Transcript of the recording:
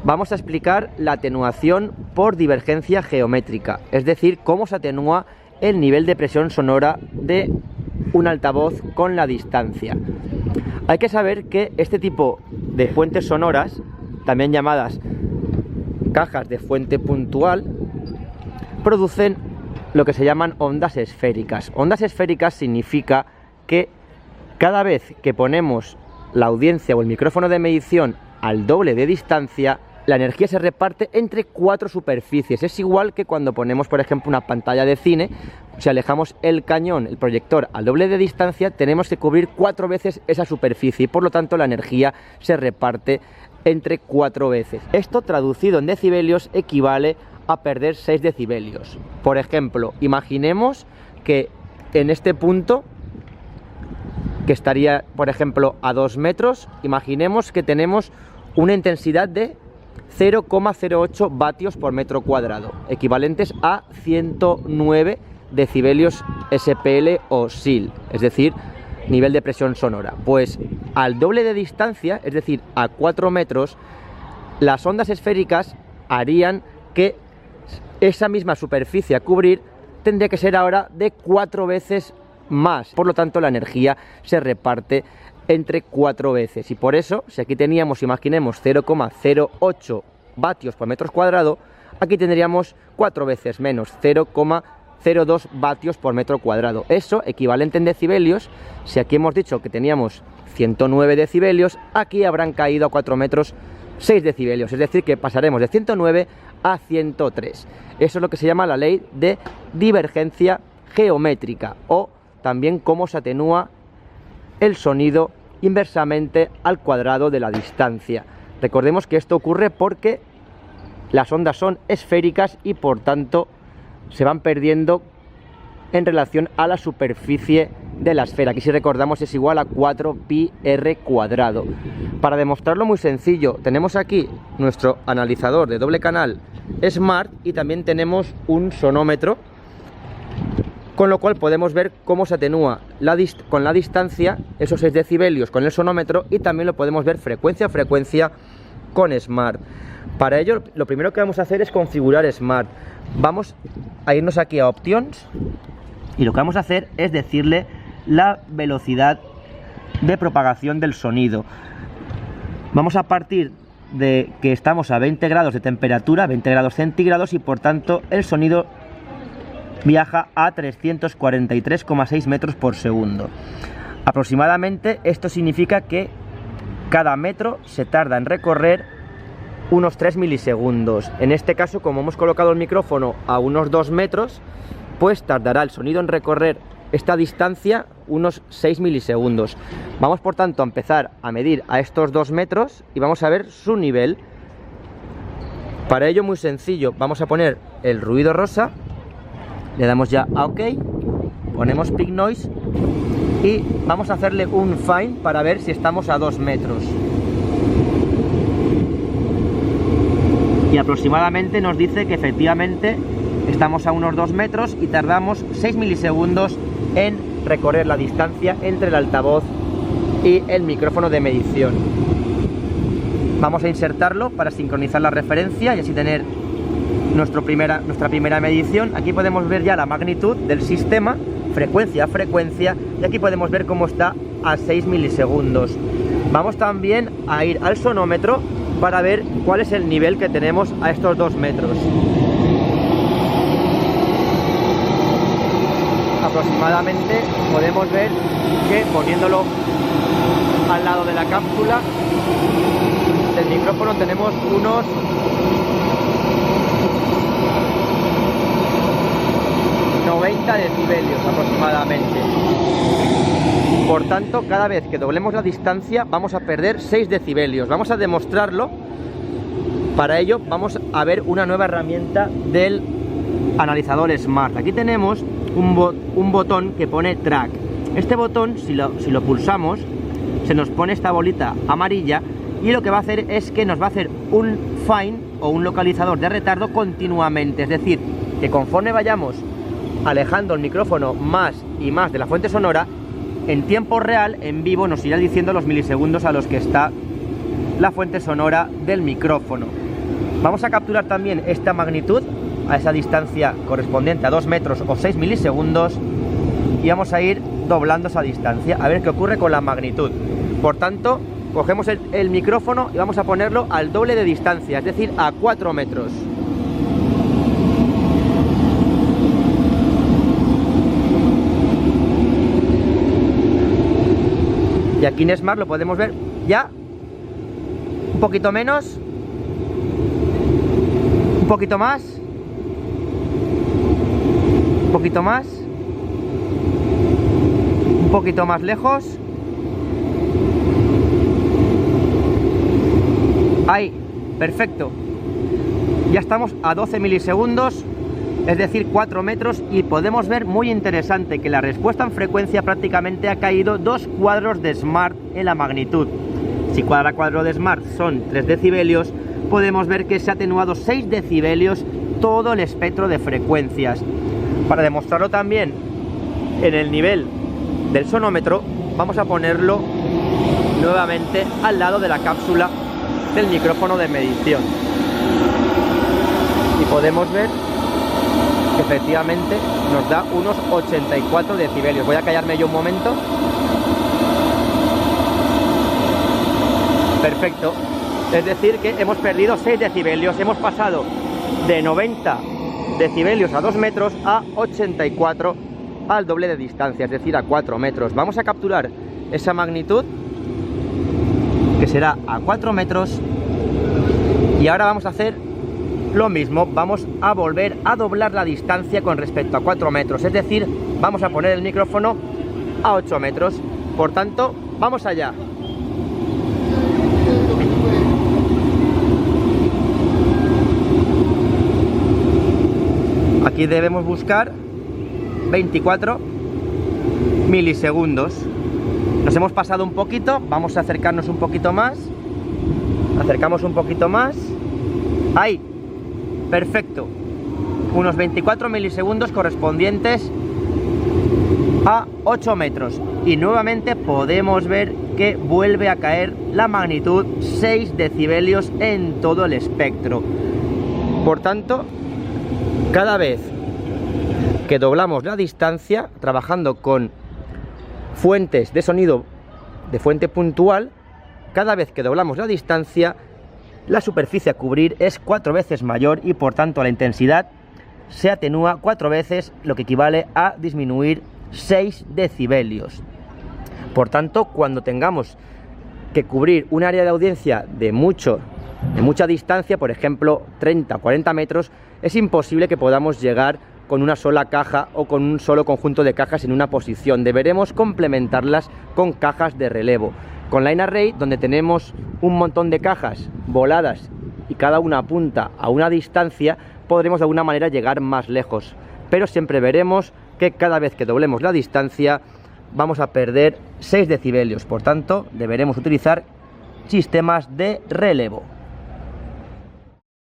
vamos a explicar la atenuación por divergencia geométrica, es decir, cómo se atenúa el nivel de presión sonora de un altavoz con la distancia. Hay que saber que este tipo de fuentes sonoras, también llamadas cajas de fuente puntual, producen lo que se llaman ondas esféricas. Ondas esféricas significa que cada vez que ponemos la audiencia o el micrófono de medición al doble de distancia, la energía se reparte entre 4 superficies. Es igual que cuando ponemos, por ejemplo, una pantalla de cine. Si alejamos el cañón, el proyector, al doble de distancia, tenemos que cubrir 4 veces esa superficie y por lo tanto la energía se reparte entre 4 veces. Esto, traducido en decibelios, equivale a perder 6 decibelios. Por ejemplo, imaginemos que en este punto, que estaría, por ejemplo, a 2 metros, imaginemos que tenemos una intensidad de 0,08 vatios por metro cuadrado, equivalentes a 109 decibelios SPL o SIL, es decir, nivel de presión sonora. Pues al doble de distancia, es decir, a 4 metros, las ondas esféricas harían que esa misma superficie a cubrir tendría que ser ahora de 4 veces más. Por lo tanto, la energía se reparte entre 4 veces. Y por eso, si aquí teníamos, imaginemos, 0,08 vatios por metro cuadrado, aquí tendríamos 4 veces menos, 0,02 vatios por metro cuadrado. Eso, equivalente en decibelios, si aquí hemos dicho que teníamos 109 decibelios, aquí habrán caído a 4 metros 6 decibelios, es decir, que pasaremos de 109 a 103. Eso es lo que se llama la ley de divergencia geométrica, o también cómo se atenúa el sonido inversamente al cuadrado de la distancia. Recordemos que esto ocurre porque las ondas son esféricas y por tanto se van perdiendo en relación a la superficie de la esfera. Aquí, si recordamos, es igual a 4πr cuadrado. Para demostrarlo, muy sencillo, tenemos aquí nuestro analizador de doble canal Smart y también tenemos un sonómetro, con lo cual podemos ver cómo se atenúa con la distancia esos 6 decibelios con el sonómetro, y también lo podemos ver frecuencia a frecuencia con Smart. Para ello, lo primero que vamos a hacer es configurar Smart. Vamos a irnos aquí a Options y lo que vamos a hacer es decirle la velocidad de propagación del sonido. Vamos a partir de que estamos a 20 grados de temperatura, 20 grados centígrados, y por tanto el sonido viaja a 343,6 metros por segundo. Aproximadamente esto significa que cada metro se tarda en recorrer unos 3 milisegundos. En este caso, como hemos colocado el micrófono a unos 2 metros, pues tardará el sonido en recorrer esta distancia unos 6 milisegundos. Vamos por tanto a empezar a medir a estos 2 metros y vamos a ver su nivel. Para ello, muy sencillo, vamos a poner el ruido rosa. Le damos ya a OK, ponemos Peak Noise y vamos a hacerle un Fine para ver si estamos a 2 metros. Y aproximadamente nos dice que efectivamente estamos a unos 2 metros y tardamos 6 milisegundos en recorrer la distancia entre el altavoz y el micrófono de medición. Vamos a insertarlo para sincronizar la referencia y así tener nuestra primera medición. Aquí podemos ver ya la magnitud del sistema, frecuencia a frecuencia, y aquí podemos ver cómo está a 6 milisegundos. Vamos también a ir al sonómetro para ver cuál es el nivel que tenemos a estos 2 metros. Aproximadamente podemos ver que, poniéndolo al lado de la cápsula del micrófono, tenemos unos 90 decibelios aproximadamente. Por tanto, cada vez que doblemos la distancia vamos a perder 6 decibelios. Vamos a demostrarlo. Para ello vamos a ver una nueva herramienta del analizador Smart. Aquí tenemos un botón que pone Track. Este botón, si lo pulsamos, se nos pone esta bolita amarilla y lo que va a hacer es que nos va a hacer un Fine o un localizador de retardo continuamente. Es decir, que conforme vayamos alejando el micrófono más y más de la fuente sonora, en tiempo real, en vivo, nos irá diciendo los milisegundos a los que está la fuente sonora del micrófono. Vamos a capturar también esta magnitud a esa distancia correspondiente a 2 metros o 6 milisegundos y vamos a ir doblando esa distancia a ver qué ocurre con la magnitud. Por tanto, cogemos el micrófono y vamos a ponerlo al doble de distancia, es decir, a 4 metros. Y aquí en Smart lo podemos ver ya un poquito menos, un poquito más, un poquito más, un poquito más lejos. Ahí, perfecto. Ya estamos a 12 milisegundos, es decir, 4 metros, y podemos ver, muy interesante, que la respuesta en frecuencia prácticamente ha caído 2 cuadros de Smart en la magnitud. Si cada cuadro de Smart son 3 decibelios, podemos ver que se ha atenuado 6 decibelios todo el espectro de frecuencias. Para demostrarlo también en el nivel del sonómetro, vamos a ponerlo nuevamente al lado de la cápsula del micrófono de medición. Y podemos ver que efectivamente nos da unos 84 decibelios. Voy a callarme yo un momento. Perfecto. Es decir que hemos perdido 6 decibelios. Hemos pasado de 90 decibelios a 2 metros a 84 al doble de distancia, es decir, a 4 metros. Vamos a capturar esa magnitud, que será a 4 metros. Y ahora vamos a hacer lo mismo, vamos a volver a doblar la distancia con respecto a 4 metros, es decir, vamos a poner el micrófono a 8 metros. Por tanto, vamos allá. Aquí debemos buscar 24 milisegundos. Nos hemos pasado un poquito, vamos a acercarnos un poquito más. Acercamos un poquito más. Ahí, perfecto. Unos 24 milisegundos correspondientes a 8 metros. Y nuevamente podemos ver que vuelve a caer la magnitud 6 decibelios en todo el espectro. Por tanto, cada vez que doblamos la distancia, trabajando con fuentes de sonido de fuente puntual, cada vez que doblamos la distancia, la superficie a cubrir es 4 veces mayor y por tanto la intensidad se atenúa 4 veces, lo que equivale a disminuir 6 decibelios. Por tanto, cuando tengamos que cubrir un área de audiencia de mucha distancia, por ejemplo 30 o 40 metros, es imposible que podamos llegar con una sola caja o con un solo conjunto de cajas en una posición. Deberemos complementarlas con cajas de relevo. Con Line Array, donde tenemos un montón de cajas voladas y cada una apunta a una distancia, podremos de alguna manera llegar más lejos. Pero siempre veremos que cada vez que doblemos la distancia vamos a perder 6 decibelios. Por tanto, deberemos utilizar sistemas de relevo.